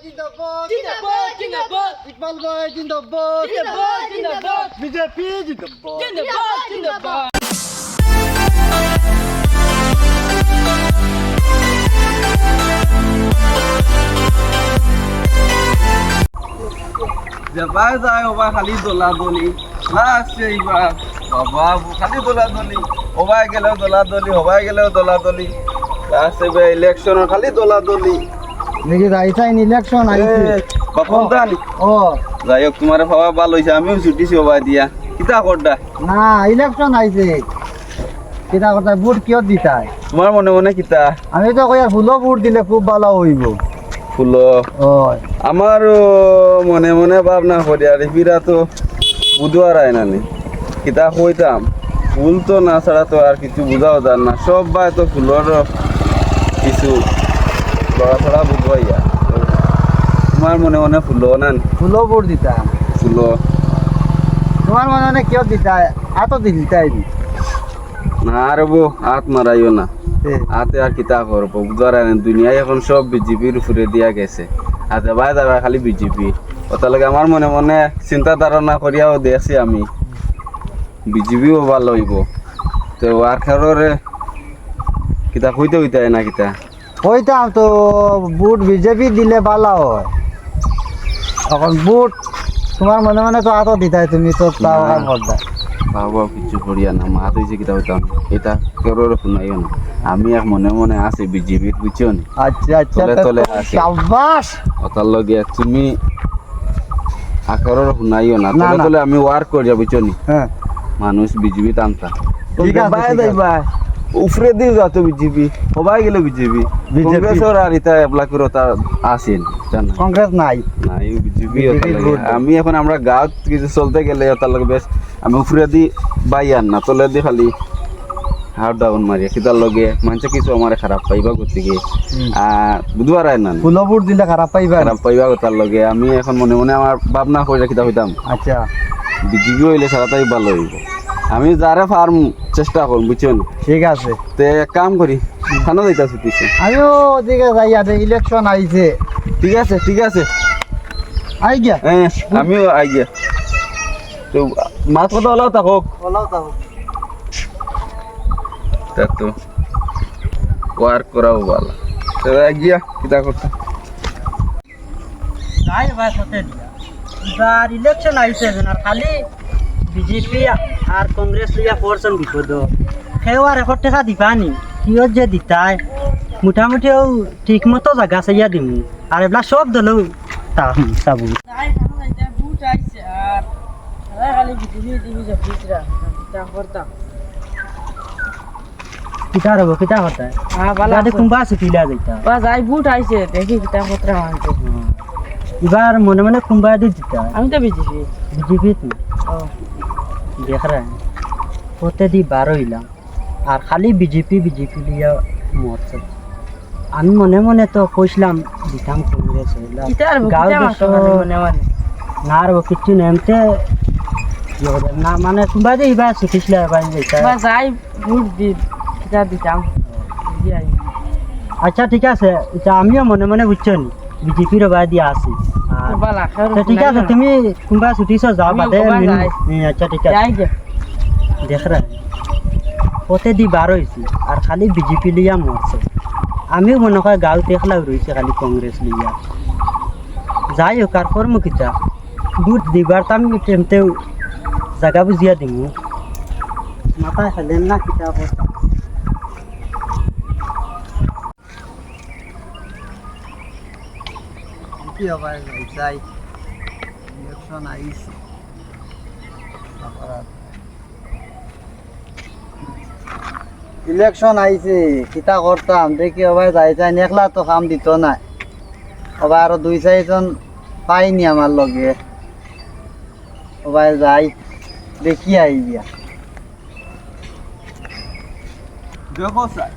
জিন্দাবাদ জিন্দাবাদ জিন্দাবাদ ইকবাল ভাই জিন্দাবাদ জিন্দাবাদ জিন্দাবাদ বিজেপি জিন্দাবাদ জিন্দাবাদ জিন্দাবাদ যাবাই যায় ওবা খালি দোলা দলি লাস্ট এইবার বাবা খালি দোলা দলি ওবাই গেলেও দোলা দলি হবাই গেলেও দোলা দলি লাস্ট এবার ইলেকশন খালি দোলা দলি দেখি রাইসাইন ইলেকশন আইছে বাপন দানি ও যাই হোক তোমার ভাবা ভালো হয়েছে আমিও ছুটিছি ওবাই দিয়া কিতা করডা না ইলেকশন আইছে কিতা কথা ভোট কিয় দিতাই তোমার মনে মনে কিতা আমি তো কই আর ফুলো ভোট দিলে খুব ভালো হইব ফুলো ওই আমারও মনে মনে ভাবনা করি আর ফিরা তো বুধবার আয় নানি কিতা কইতাম ফুল তো না ছাড়া তো আর কিছু বুঝাও যান না সব বাই তো ফুলর কিছু লড়া ছড়া বুঝবাইয়া তোমার মনে মনে ফুলো না ফুলো ভোট দিতাম ফুলো তোমার মনে মনে কিয় দিতাই এত দিতাই না আর বো হাত মারাইও না হাতে আর কিতা করবো বুধবার আয় দুনিয়ায় এখন সব বিজেপির উপরে দিয়া গেছে আর যাবাই যাবা খালি বিজেপি ওটালকে আমার মনে মনে চিন্তা ধারণা করিয়াও দেখছি আমি বিজেপিও ভালো হইব তো আর কারোরে কিতা কইতে হইতে না কিতা কইতাম তো ভোট বিজেপি দিলে ভালো হয় এখন ভোট তোমার মনে মনে তো এত দিতাই তুমি তো তাও না। করতা বাবা কিছু করিয়া না মা হয়েছে কিতা হইতাম এটা কারোর শুনাইও না আমি এক মনে মনে আছি বিজেপির বুঝছো নি আচ্ছা আচ্ছা তলে তলে আছে। শাবাশ ওটার লগে তুমি আকারোর শুনাইও না না, তলে না। তলে আমি ওয়ার্ক করিয়া বুঝছো নি হ্যাঁ মানুষ বিজেপি টানতা ঠিক আছে, ঠিক আছে। উফরে দিয়ে যাতো বিজেপি সবাই গেল বিজেপি BJP কংগ্রেসের আর এটা এপ্লাই করে তার আসেন জানা কংগ্রেস নাই নাই বিজেপি BJP ভোট দেয়। আমি এখন আমরা গাঁত কিছু চলতে গেলে তার লগে বেশ আমি উফরে দি বাই আন না তলে দি খালি হার্ড ডাউন মারি কিতার লগে মানুষে কিছু আমার খারাপ পাইবা করতে গিয়ে বুধবার আয় না ফুলো ভোট দিলে খারাপ পাইবা খারাপ পাইবা তার লগে আমি এখন মনে মনে আমার ভাবনা করে কিতা হইতাম আচ্ছা বিজেপি হইলে সারাটাই ভালো হইব আমি যারে ফার্ম চেষ্টা করুন বুঝছেন ঠিক আছে তে এক কাম করি খানা যাইতা ছুটিছে আমিও ওদিকে যাই আছে ইলেকশন আইছে ঠিক আছে ঠিক আছে আই গিয়া হ্যাঁ আমিও আই গিয়া তো মাছ কথা হলেও থাকক বলাও তাও তা তো ওয়ার্ক করাও ভালো তো গিয়া কিতা করতে যাই ভাই সাথে এবার ইলেকশন আইছে আর খালি বিজেপি আর কংগ্রেস লিয়া ফোরশন বিপদ সেও আর 1 টাকা দিবানি কিয় যে দিতাই মোটামুটি ঠিক মতো জায়গা চাইয়া দিম আর এগুলা সব দলেও তাম চাবো কিতা রব কিতা হতা বাদে কুম্বা ছুটিলা যাইতা যাই বুট আইছে দেখি কিতা পত্র আনছে এবার মনে মনে কুম্বা দি দিতা আমি তো বিজেপি বিজেপি তো দেখ রা হতে দি 12 হইলাম আর খালি বিজেপি বিজেপি লিয়া মরছে আমি মনে মনে তো কইছিলাম দিতাম কংগ্রেস হইলাম কিতা আর গাঁও কিতা দেশে মনে মনে না আর কিছু নেমতে না মানে কুম্বা দি এবার ছুটিছিলা এবার যাইতা যাই বুট দি কিতা দিতাম দিয়াই আচ্ছা ঠিক আছে এটা আমিও মনে মনে বুঝছো নি বিজেপির বাদ দিয়া আছি আর বালা তো ঠিক আছে তুমি কুম্বা ছুটিছ যাও আমিও বাদে কবা যাই। আচ্ছা ঠিক আছে যাই গে দেখ রা ওতে দি 12 হয়েছি আর খালি বিজেপি লিয়া মরছে আমিও মনে হয় গাঁও দেখলাম রয়েছে খালি কংগ্রেস লিয়া যাই হোক আর কর্ম কিতা বুট দিবার তো আমি টেমতেও জায়গা বুঝিয়া দিম মাথায় খেলেন না কিতা অবস্থা কি হবে যাই ইলেকশন আইছে ইলেকশন আইছে কিতা করতাম দেখি সবাই যাই যাই একলা তো কাম দিত না সবাই আরো 2-4 জন পাইনি আমার লগে সবাই যাই দেখি আই গিয়া দেখো স্যার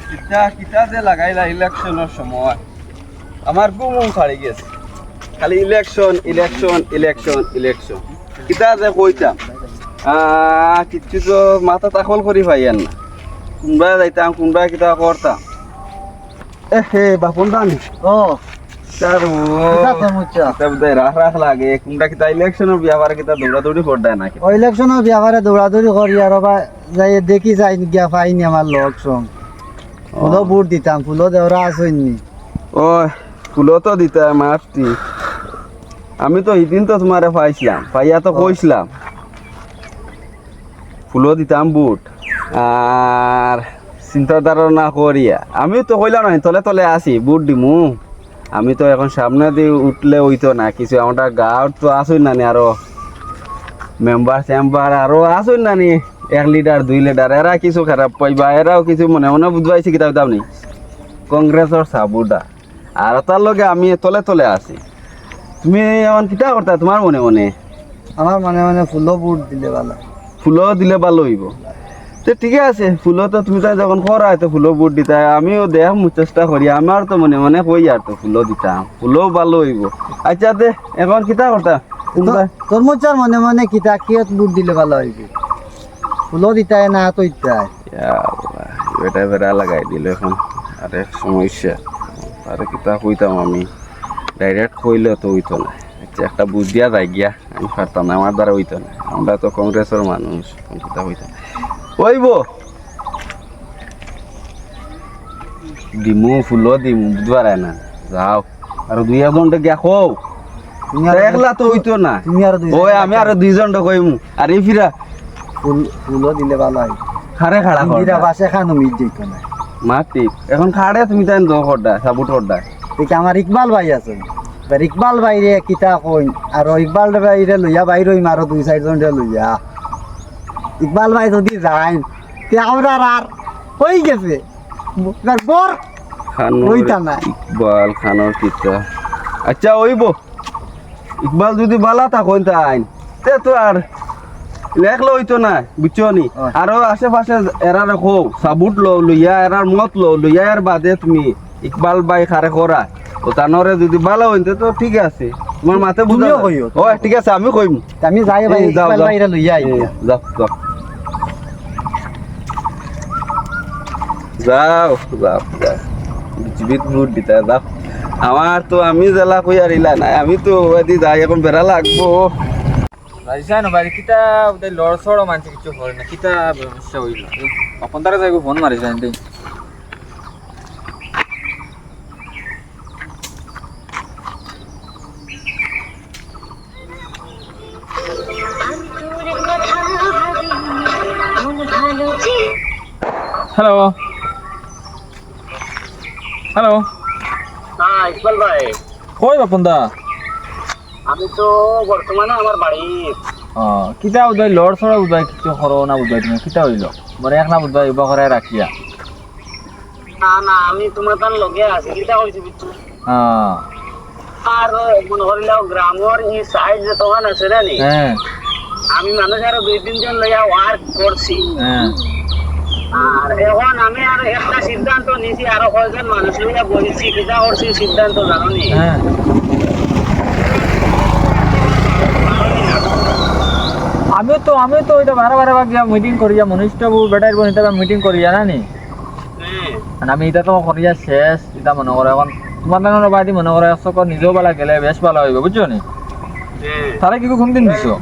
কিতা কিতা যে লাগাইলা ইলেকশনের সময় আমার ঘুম ছাড়ি গেছে খালি ইলেকশন ইলেকশন ইলেকশন ইলেকশন কিতা যে কইতাম কিচ্ছু তো মাথা তাকল করি পাইয়ান না কোনবা যাইতাম কোনবা কিতা করতাম হে বাপন দানি ও তার কিতা সমস্যা রাখ লাগে কোনটা কিতা ইলেকশনের ব্যাপারে কিতা দৌড়াদৌড়ি করদায় নাকি ও ইলেকশনের ব্যাপারে দৌড়াদৌড়ি করি আর বা যাই দেখি যাই গিয়া পাইনি আমার লোক সং ফুলও বুট দিতাম ফুলও দেওয়া আসইনি ও ফুলও তো দিতে মারতি আমি তো এদিন তো তোমারে পাইছিলাম পাইয়া তো কইছিলাম ফুলও দিতাম বুট আর চিন্তা ধারণা করিয়া আমিও তো কইলাম না তলে তলে আসি বুট দিমু আমি তো এখন সামনে দিয়ে উঠলে হইতো না কিছু আমরা গাঁৱত তো আসুন নানি আরো মেম্বার চেম্বার আরো আসুন নানি 1 লিটার 2 লিটার এরা কিছু খারাপ পাইবা এরাও কিছু মনে মনে বুঝবাইছি কিতাব দাম নেই কংগ্রেসের সাবুটা আর তার লগে আমি তলে তলে আছি তুমি এখন কিতা করতা তোমার মনে মনে আমার মানে ফুলও বুট দিলে ভালো ফুলও দিলে ভালো হইব তো ঠিক আছে ফুলও তো তুমি তাই যখন করা তো ফুলও বুট দিতা আমিও দেখ চেষ্টা করি আমার তো মনে মনে কই আর তো ফুলও দিতাম ফুলও ভালো হইব আচ্ছা দে এখন কিতা করতা তোর মোচার মনে কিতা কিয়ত বুট দিলে ভালো হইবে ফুলও দিতাই না তো ইত্যাই এটা বেড়া লাগাই দিল এখন আর এক সমস্যা আর কিতা কইতাম আমি ডাইরেক্ট কইলে তো হইতো না আচ্ছা একটা বুঝ দিয়া যাই গিয়া আমি পারতাম না আমার দ্বারা হইতো না আমরা তো কংগ্রেসের মানুষ কিতা হইতো না ওইব দিমু ফুলও দিমু বুধবার না যাও আর 2 ঘন্টা গিয়া খো একলা তো হইতো না তুমি আর ওই আমি আর 2 ঘন্টা কইমু আর এই ফিরা ফুলও দিলে ভালো হয় খাড়ে খাড়া ইন্দিরা বাসে খানো মিট দিত না মাতি এখন খাড়ে তুমি তাই দোকরডা সাবুট করডা ঠিক আমার ইকবাল ভাই আছে এবার ইকবাল ভাইরে কিতা কইন আর ইকবাল ভাইরে লইয়া বাইর হইম আরো 2-4 জন লইয়া ইকবাল ভাই যদি যায় তে আমরা আর হই গেছে এবার বর হইতা না ইকবাল খানোর কিতা আচ্ছা ওইব ইকবাল যদি বালা থাকোন তাই তে তো আর লেখলো হইতো না বুঝছো নি আরো আশেপাশে এরা রাখো সাবুট লইয়া এরার মত লইয়া আর বাদে তুমি ইকবাল ভাই খারে করা ও তানরে যদি ভালো হইতে তো ঠিক আছে তোমার মাথা বুঝিও কইও ও ঠিক আছে আমি কইম আমি যাই ভাই ইকবাল ভাইরে লইয়া আই যাও যাও যাও যাও জীবিত বুট দিতে যাও আমার তো আমি জেলা কই আর ইলা নাই আমি তো এদি যাই এখন বেড়া লাগবো রাইসান বাড়ি কিতা ওদের লড় সড় মানছে কিছু করে না কিতা সমস্যা হইল তখন তারা যাইব ফোন মারিছেন দেই হ্যালো হ্যালো হ্যাঁ ইকবাল ভাই কই বাপন দা আমি তো বর্তমানে আমার বাড়ি কিতা উদয় লড় সড় উদয় কিছু করো না উদয় তুমি কিতা হইল মরে এক না উদয় ইবা করে রাখিয়া না আমি তোমার তার লগে আছি কিটা হইছে বুঝছো আর মনে করিলাও গ্রামের এই সাইড যে দোকান আছে রে নি হ্যাঁ আমি মানুষ আরো 2-3 জন লইয়া ওয়ার্ক করছি হ্যাঁ আর এখন আমি আর একটা সিদ্ধান্ত নিছি আরো কয়েকজন মানুষ লইয়া বলছি কিটা করছি সিদ্ধান্ত জানো নি হ্যাঁ আমিও তো ওইটা বারে গিয়া মিটিং করিয়া মনিষ্ঠবাবু বেটার বোন এটা মিটিং করিয়া না নি আর আমি এটা তো করিয়া শেষ এটা মনে করে এখন তোমার নানোর বাড়ি মনে করে একশো নিজেও বেলা গেলে বেশ ভালো হইবে বুঝছো নি তারা কি কোন দিন দিছো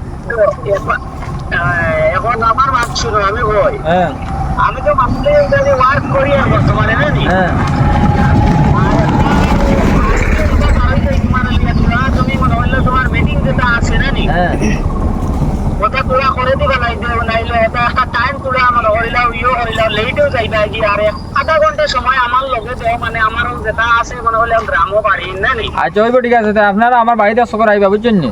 এখন আমার বাদ ছিল আমি কই হ্যাঁ আমি তো মাসলে ওয়ার্ক করি আর বর্তমানে না নি হ্যাঁ তুমি মনে হইলো তোমার মিটিং যেটা আছে না নি হ্যাঁ ওটা তোরা করে দিবা নাইলে এটা একটা টাইম তোরা আমার হইলাও হইলাও লেটেও যাইবা কি আর আধা ঘন্টা সময় আমার লগে দেও মানে আমার যেটা আছে মনে হইলে গ্রামও বাড়ি না নি আচ্ছা হইব ঠিক আছে আপনারা আমার বাড়িতে সকর আইবা বুঝছেন নি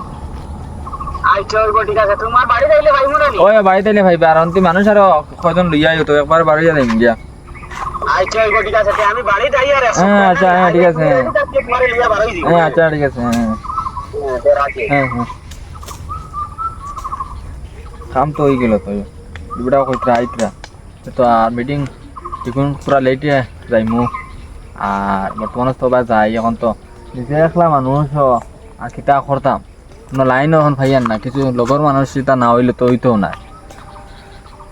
আচ্ছা হইব ঠিক আছে তোমার বাড়ি যাইলে ভাই মনে নি ওই বাড়িতে নে ভাইবা আর অন্তি মানুষ আর কয়জন লইয়া আইও তো একবার বাড়ি যাই গিয়া আচ্ছা হইব ঠিক আছে আমি বাড়ি যাই আর হ্যাঁ আচ্ছা হ্যাঁ ঠিক আছে তোমারে লিয়া বাড়ি দিব হ্যাঁ আচ্ছা ঠিক আছে হ্যাঁ রাখি হ্যাঁ হ্যাঁ কাম তো হয়ে গেল তো দুটা কইত্রা আইত্রা তো আর মিটিং এখন পুরা লেটে যাইমু আর বর্তমানে তো বা যাই এখন তো নিজে একলা মানুষ আর কিতা করতাম কোনো লাইনও এখন ভাইয়ান না কিছু লগর মানুষ সেটা না হইলে তো হইতেও না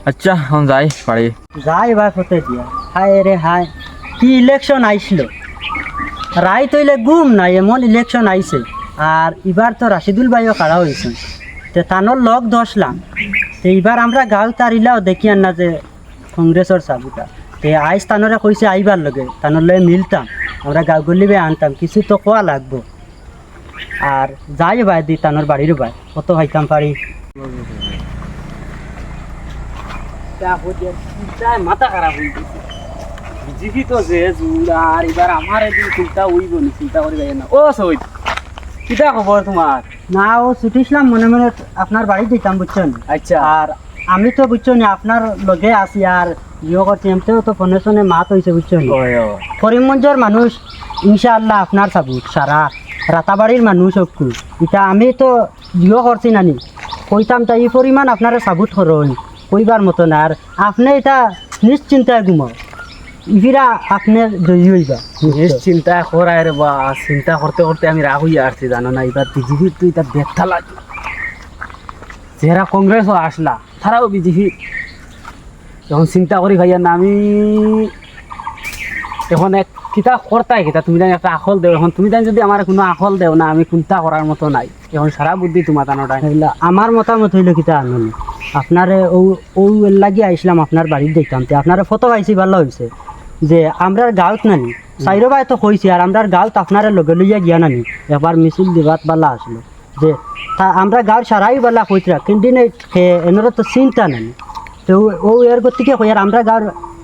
আচ্ছা এখন যাই পারি যাই ভাই হতে দিয়া হায় রে হায় কি ইলেকশন আইছিল রায় তৈলে গুম নাই এমন ইলেকশন আইছে আর এবার তো রাশিদুল ভাইও খাড়া হয়েছে তে তানোর লগ ধসলাম তো এবার আমরা গাঁও তারিলাও দেখি আর না যে কংগ্রেসের সাবুটা তে আইস তানরে কইছে আইবার লগে তানোর লগে মিলতাম আমরা গাঁও গলিবে আনতাম কিছু তো কোয়া লাগবো আর যাই ভাই দি তানোর বাড়ির ভাই কত খাইতাম পারি মাথা খারাপ হয়ে গেছে বিজেপি তো যে আর এবার আমার এদিন চিন্তা হইব না চিন্তা করি যাই না ও সই কিটা খবর তোমার না ও ছুটিছিলাম মনে মনে আপনার বাড়ি দিতাম বুঝছেন আচ্ছা আর আমি তো বুঝছো না আপনার লগে আছি আর ইয়ে করছি এমতেও তো ফোনে ফোনে মাত হয়েছে বুঝছেন করিমগঞ্জের মানুষ ইনশাআল্লাহ আপনার সাবুত সারা রাতাবাড়ির মানুষ অক্ষু এটা আমি তো ইয়ে করছি নানি কইতাম তাই এই পরিমাণ আপনারা সাবুত করুন কইবার মতো না আর আপনি এটা নিশ্চিন্তায় ঘুমাও ইভিরা আপনার জয়ী হইবা চিন্তা করায় রে বা চিন্তা করতে করতে আমি রাগ হইয়া আসছি জানো না এবার বিজেপির তো এটা ব্যথা লাগে যারা কংগ্রেসও আসলা তারাও বিজেপি এখন চিন্তা করি খাইয়া না আমি এখন এক কিতা করতাই কিতা তুমি জানি একটা আখল দেও এখন তুমি জানি যদি আমার কোনো আখল দেও না আমি চিন্তা করার মতো নাই এখন সারা বুদ্ধি তোমার জানোটাই আমার মতামত হইল কিতা আনন্দ আপনারে ও লাগি আইসলাম আপনার বাড়ির দেখতাম তে আপনারে ফটো পাইছি ভালো হয়েছে যে আমরার গাঁৱত নানি চাইরো ভাই তো কইছি আর আমরার গাঁৱত আপনারে লগে লইয়া গিয়া নানি এবার মিছিল দিবাত বালা আসলো যে আমরা গাঁৱৰ সারাই বালা কইতরা কিন্তু এনরে তো চিন্তা নানি তো ও এর গতিকে কই আর আমরা গাঁৱৰ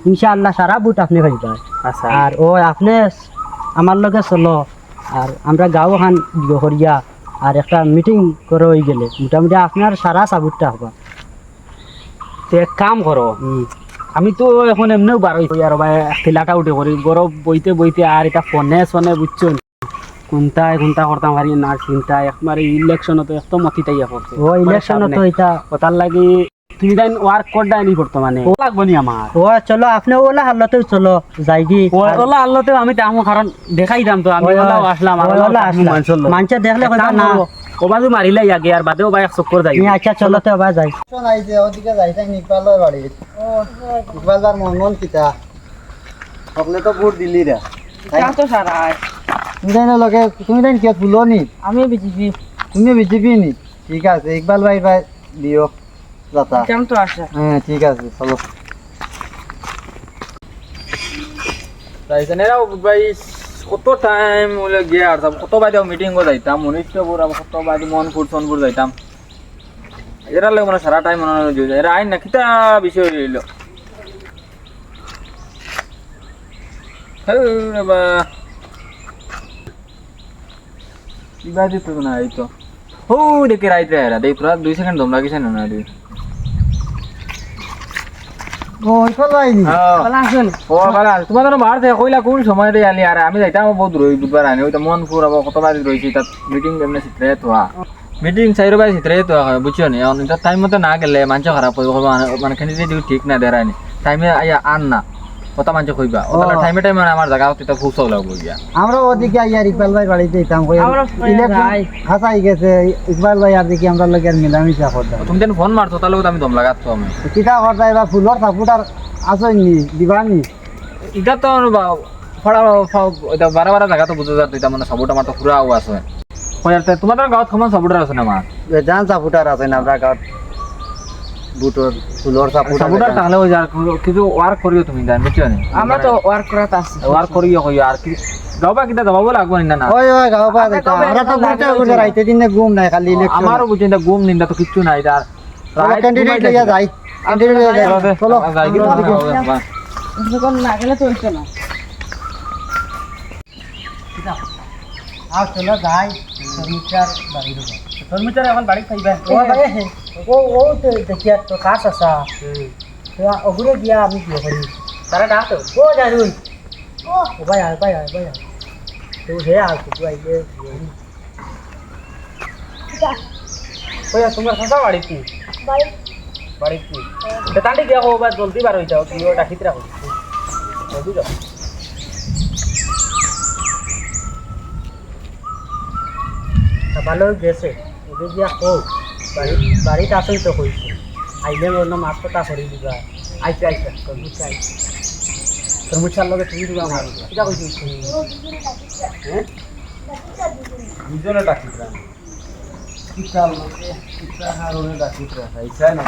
ইনশাআল্লাহ সারা বুট আপনি খাইবা আচ্ছা আর ও আপনি আমার লগে চলো আর আমরা গাঁও খান বিয়ে করিয়া আর একটা মিটিং করে হয়ে গেলে মোটামুটি আপনার সারা সাবুতটা হবা তো এক কাম করো আমি তো এখন এমনিও বার হইছি আর ভাই ঠেলাটা উঠে করি গরম বইতে বইতে আর এটা ফোনে শোনে বুঝছো কোনটায় কোনটা করতাম পারি না চিন্তা একবারে ইলেকশন তো এত মতিটাই করছে ও ইলেকশন তো এটা ওটার লাগি তুমি তাই ওয়ার্ক করডা নি বর্তমানে ও লাগবো নি আমার ও চলো আপনি ওলা হাল্লাতেও চলো যাইগি ওলা আল্লাহতে আমি তামো কারণ দেখাই দাম তো আমি ওলা আসলাম আর ওলা আসলাম মানুষ দেখলে কইবা না ও বাজু মারিলে আগে আর বাদেও ভাই চক্কর যাই আচ্ছা চলো তো বা যাই আইছে ওদিকে যাইতাই ইকবালের বাড়ি ইকবালদার মন কিতা সকলে তো ভোট দিলি রে কাম তো সারা তুমি তাই লগে তুমি তাই কিয় ফুলো নি আমি বিজেপি তুমি বিজেপি নি ঠিক আছে ইকবাল ভাই ভাই দিও যাতা কাম তো আসে হ্যাঁ ঠিক আছে চলো যাইছেন এরাও ভাই কত টাইম হলে গিয়ে আর কত বাইদেও মিটিংও যাইতাম মনুষ্যপুর কত বাইদে মনপুর সোনপুর যাইতাম এরা লাগে মানে সারা টাইম মনে হয় এরা আইন না কিতা বিষয় রইল কিবা দিত না এই তো হো দেখে রাইতে এরা দেখ তোরা 2 সেকেন্ড দম লাগিস না তুই ও ইকবাল ভাই নি বলা আসুন ও বালা তোমার তো মার থেকে কইলা কোন সময় রে আলি আর আমি যাইতাম বহুত রই বুধবার আনি ওইটা মনপুর আবার কত বাজে রইছি তা মিটিং এমনি সিটরে তোয়া মিটিং চাইরো বাই সিটরে তো বুঝছো নি অন এটা টাইম মতো না গেলে মানুষ খারাপ হইব মানে ক্যান্ডিডেট ঠিক না দেরানি টাইমে আইয়া আন না কত মানুষ কইবা ওটা টাইমে টাইমে আমার জায়গা হতে তো ফুসও লাগবো গিয়া আমরা ওদিকে আইয়ার ইকবাল ভাই বাড়িতে যেতাম কই আমরা ভাই হাসাই গেছে ইকবাল ভাই আর দেখি আমরা লগে আর মিলামিশা করতাম তুমি যেন ফোন মারছো তাহলে আমি দম লাগাতো আমি কিতা করতা এবার ফুলর সাপোর্ট আর আসেনি দিবানি এটা তো ফড়া এটা বারা বারা জায়গা তো বুঝা যায় এটা মানে সাপোর্ট আমার তো পুরা আছে কইতে তোমাদের গাঁৱত সমান সাপোর্টার আছে না মা জান সাপোর্টার আছে না আমরা গাঁৱত বুটর ফুলর সাপোর্টার তাহলে ওই আর কিছু ওয়ার্ক করিও তুমি জান বুঝছো নি আমরা তো ওয়ার্ক করাতে আছি ওয়ার্ক করিও কই আর কি গাওবা কিটা যাবাবো লাগবো না না ওই ওই গাঁও পা যাইতাম আমরা তো ঘুরতে ঘুরতে রাইতে দিন ঘুম নাই খালি ইলেকশন আমারও বুঝছেন না ঘুম নিন্দা তো কিচ্ছু নাই আর ক্যান্ডিডেট লইয়া যাই ক্যান্ডিডেট লইয়া যাই চলো যাই কি যখন না গেলে তো হইতো না আর চলো যাই শর্মিচার বাড়ির শর্মিচার এখন বাড়ি খাইবা ও ভাই ও তো দেখি আর তো কাজ আসা ওগুলো গিয়া আমি বিয়ে করি তারা ডাকতো ও জানুন ও ভাই আর তো হে আর তো ভাই ওই তোমার সাসা বাড়ি কি বাড়ি কি তো তান্ডি গিয়া কো বা জলদি বার হই যাও তুই ওটা ডাকিত রাখো জলদি যাও ভালো গেছে ওদের গিয়া হোক বাড়িতে আসেই তো কইছে আইলে অন্য মাছ কথা করে দিবা আইসা তোর বুঝছে আইসা তোর মুছার লগে তুমি দিবা আমার কিটা কইছিস হ্যাঁ দুজনে ডাকিতরা কিতাল লগে কিতা হারনে ডাকিতরা আইছাই না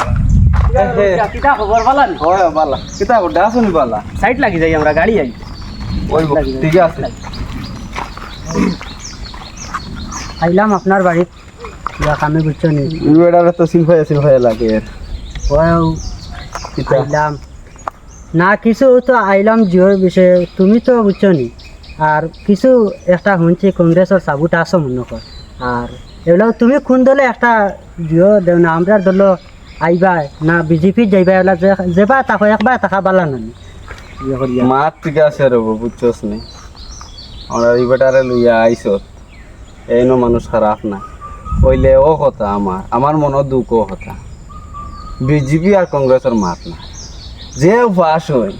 কিটা খবর ভালো না হয় বালা কিতা বড় আসনি বালা সাইড লাগি যাই আমরা গাড়ি আই ওই ঠিক আছে আইলাম আপনার বাড়িত কিবা কামে বুঝছো নি ইউএডারে তো সিলফাই লাগে ওয়াও কিতা আইলাম না কিছু তো আইলাম জিওর বিষয়ে তুমি তো বুঝছো নি আর কিছু একটা শুনছি কংগ্রেসের সাবুটা আসো মনে কর আর এগুলো তুমি কোন দলে একটা জিও দেও না আমরা দল আইবা না বিজেপি যাইবা এগুলা যেবা তাকে একবার টাকা বালা নানি ইয়ে করিয়া মাত ঠিক আছে রে বুঝছস নি আমরা ইবেটারে লইয়া আইছত এইনো মানুষ খারাপ না কইলে ও কথা আমার মনে দুঃখ কথা বিজেপি আর কংগ্রেসের মাত না যে ফাঁস হয়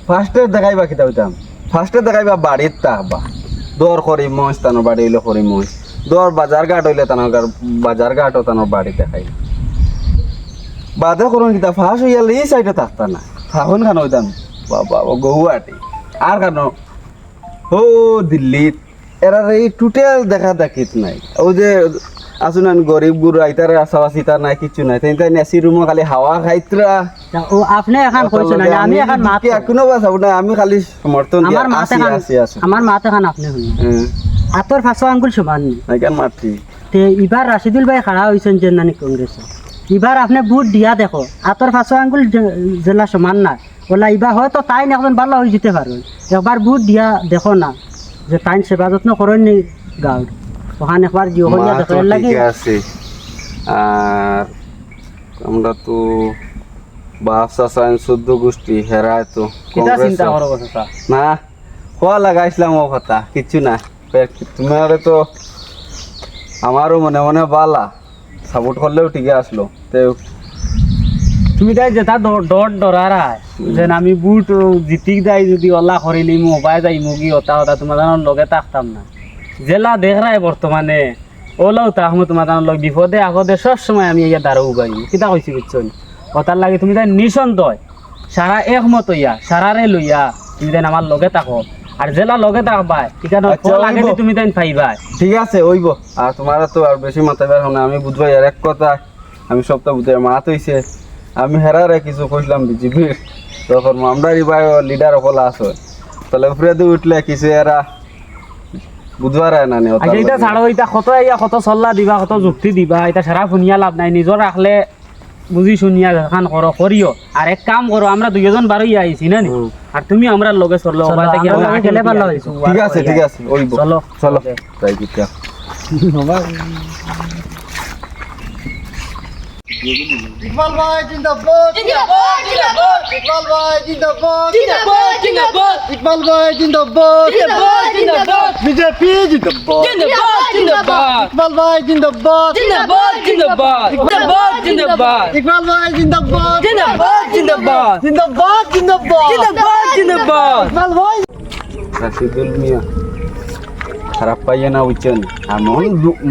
ফার্স্টে দেখাইবা কিতা হইতাম ফার্স্টে দেখাইবা বাড়ির তাহবা দর করি মঞ্চ তানোর বাড়ি হইলে করি মঞ্চ দর বাজার ঘাট হইলে তানোর বাজার ঘাটও তানোর বাড়ি দেখাই বাদে করুন কিতা ফাঁস হইয়ালে এই সাইডে থাকতা না থাকুন কেন হইতাম বাবা গৌহাটি আর কেন ও দিল্লিত এরা এই টোটাল দেখা দেখিত নাই ও যে আসুন গরিব গুরু আইতারে আসাবাসি তার নাই কিছু নাই তাই এসি রুমে খালি হাওয়া খাইতরা ও আপনি এখন কইছেন না আমি এখন মাত এখনো বাসাব না আমি খালি সমর্থন দিয়া আমার মাত আসি এখন আসি আসি আমার মাত এখন আপনি শুনুন আতর ফাঁসো আঙ্গুল সমান নি কেন মারছি তে এবার রাশিদুল ভাই খাড়া হয়েছেন যে নানি কংগ্রেস এবার আপনি ভোট দিয়া দেখো আতর ফাঁসো আঙ্গুল জেলা সমান না ওলা এবার হয়তো তাই এখন ভালো হয়ে যেতে পারবেন একবার ভোট দিয়া দেখো না যে তাই সেবা যত্ন করেন নি গাঁর ওখানে একবার জিও হইয়া দেখো এর লাগে ঠিক আছে আর আমরা তো বাপসা সাইন শুদ্ধ গোষ্ঠী হেরায় তো কিটা কংগ্রেস চিন্তা করো কথা না খোয়া লাগাইছিলাম ও কথা কিচ্ছু না তোমার তো আমারও মনে মনে বালা সাপোর্ট করলেও ঠিক আসলো তো তুমি তাই যেটা ডরারা যেন আমি বুট জিতিক যাই যদি ওলা করিলি মোবাইল যাই মুগি ওটা ওটা তোমার লগে থাকতাম না জেলা দেখ রায় বর্তমানে ওলাও তাহমো তোমার লগ বিপদে আগদে সব সময় আমি ইয়া দাঁড়াবো গাড়ি কিতা কইছি বুঝছো ওটার লাগে তুমি তাই নিঃসন্দেহ সারা একমত হইয়া সারারে লইয়া তুমি তাই আমার লগে থাকো আর জেলা লগে থাকবাই ঠিকানা আচ্ছা, লাগে ওইব। তুমি তাই পাইবাই ঠিক আছে ওইব আর তোমার তো আর বেশি মাথা বের হয় না আমি বুঝবো আর এক কথা আমি সপ্তাহ বুঝে মাত হইছে আমি হেরারে কিছু কইলাম বিজেপির তখন আমরা ভাই লিডার সকল আছে তাহলে উপরে দিয়ে উঠলে কিছু এরা বুঝবার না নি আচ্ছা এটা ছাড়ো এটা কত ইয়া কত চল্লা দিবা কত যুক্তি দিবা এটা সারা শুনিয়া লাভ নাই নিজর রাখলে বুঝি শুনিয়া খান করো করিও আর এক কাম করো আমরা দুইজন বারোই আইছি না নি? আর তুমি আমরা লগে চলো চলো, আমরা লগে গেলে ভালো হইছে। ঠিক আছে ওইব চলো চলো তাই কিটা ইকবাল ভাই জিন্দাবাদ জিন্দাবাদ জিন্দাবাদ ইকবাল ভাই জিন্দাবাদ জিন্দাবাদ জিন্দাবাদ ইকবাল ভাই জিন্দাবাদ জিন্দাবাদ জিন্দাবাদ বিজেপি জিন্দাবাদ জিন্দাবাদ জিন্দাবাদ ইকবাল ভাই জিন্দাবাদ জিন্দাবাদ জিন্দাবাদ জিন্দাবাদ জিন্দাবাদ ইকবাল ভাই জিন্দাবাদ জিন্দাবাদ জিন্দাবাদ জিন্দাবাদ জিন্দাবাদ জিন্দাবাদ জিন্দাবাদ ইকবাল ভাই রাশিদুল মিয়া খারাপ পাইয়ে না বুঝছেন আর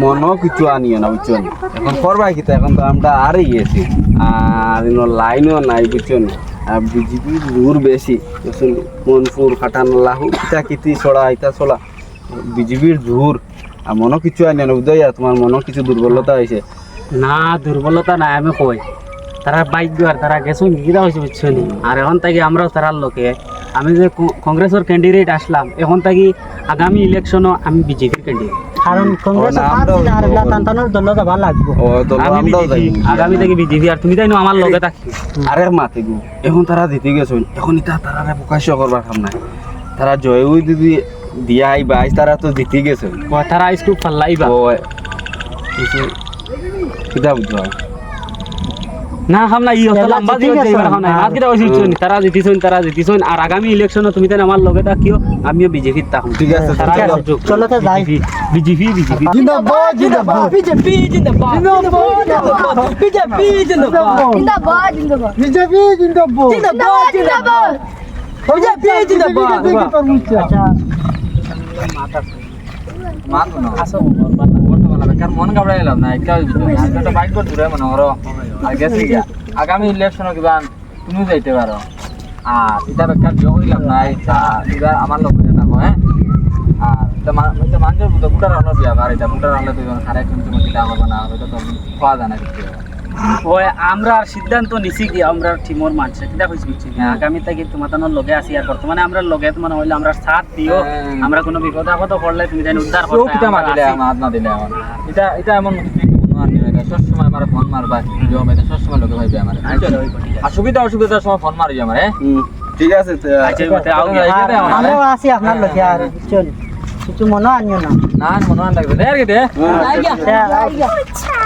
মনও কিছু আনিও না বুঝছেন এখন করবাই কিতা এখন তো আমরা আর গিয়েছি আর লাইনও নাই বুঝছেন আর বিজেপি জোর বেশি বুঝছেন মনপুর খাটানাল্লাহু কিতা কিতি ছড়া ইতা ছড়া বিজেপির জোর আর মনও কিছু আনিও না বুঝাইয়া তোমার মনও কিছু দুর্বলতা হয়েছে না দুর্বলতা নাই আমি কই তারা বাইক আর তারা গেছো কিরা হয়েছে বুঝছো নি আর এখন থাকি আমরাও তারার লোকে আমি যে কংগ্রেসের ক্যান্ডিডেট আসলাম এখন থাকি আগামী ইলেকশনও আমি বিজেপির ক্যান্ডিডেট কারণ কংগ্রেস আর এগুলা টানটানোর দল যাবা লাগবো ও তো আমি আমরাও যাই বিজেপি আগামী থেকে বিজেপি আর তুমি তাই না আমার লগে থাকি আরে মাতে গু এখন তারা জিতে গেছেন এখন এটা তারা প্রকাশ্য করবার কাম নাই তারা জয় দিদি দিয়া আইবা আইস তারা তো জিতে গেছেন তারা স্কুল ফাল্লাইবা ও কিছু কিতা বুঝবা না খাম না ই হতো এলা লম্বা জিতি দিও গেছে যাইবার খাম না আর- আজ কিটা হইছে তারা জিতিছেন আর আগামী ইলেকশনও তুমি তাই আমার লগে থাকিও আমিও বিজেপির থাকুম ঠিক আছে তারা চলো। সুযোগ চলো তো যাই। বিজেপি জিন্দাবাদ জিন্দাবাদ বিজেপি জিন্দাবাদ জিন্দাবাদ বিজেপি জিন্দাবাদ জিন্দাবাদ জিন্দাবাদ বিজেপি জিন্দাবাদ জিন্দাবাদ জিন্দাবাদ বিজেপি জিন্দাবাদ আচ্ছা মানো না বর্তমানে বেকার মন ঘাবড়াই এলাম না একটা একটা বাইক করে দূরে মনে করো আর গেছি গিয়া আগামী ইলেকশন কিবা তুমি যাইতে পারো আর এটা একটা বিয়ে করিলাম নাই এটা আমার লগে থাকো হ্যাঁ আর এটা মানুষের বুটার রান্নার বিয়া আর এটা বুটার রান্না দুজন খারে কিন্তু কিতা হবে না এটা তো খাওয়া যায় না কিছু ওই আমরা সিদ্ধান্ত নিছি কি আমরা টিমর মানছে কিটা কইছি বুঝছি আগামী থেকে তোমাদের লগে আছি আর বর্তমানে আমরা লগে মানে হইলে আমরা সাথ দিও আমরা কোনো বিপদ আপদ পড়লে তুমি জানি উদ্ধার কেউ কিতা মাতিলে আমার না দিলে আমার এটা এমন সবসময় আমার ফোন মারবা ভিডিও মেতে সবসময় লোকে ভাইবে আমার আর অসুবিধার সময় ফোন মারি আমার হ্যাঁ ঠিক আছে তো আমরাও আছি আপনার লগে আর বুঝছেন কিছু মনে আনিও না না মনে হয় লাগবে দেখ রে আচ্ছা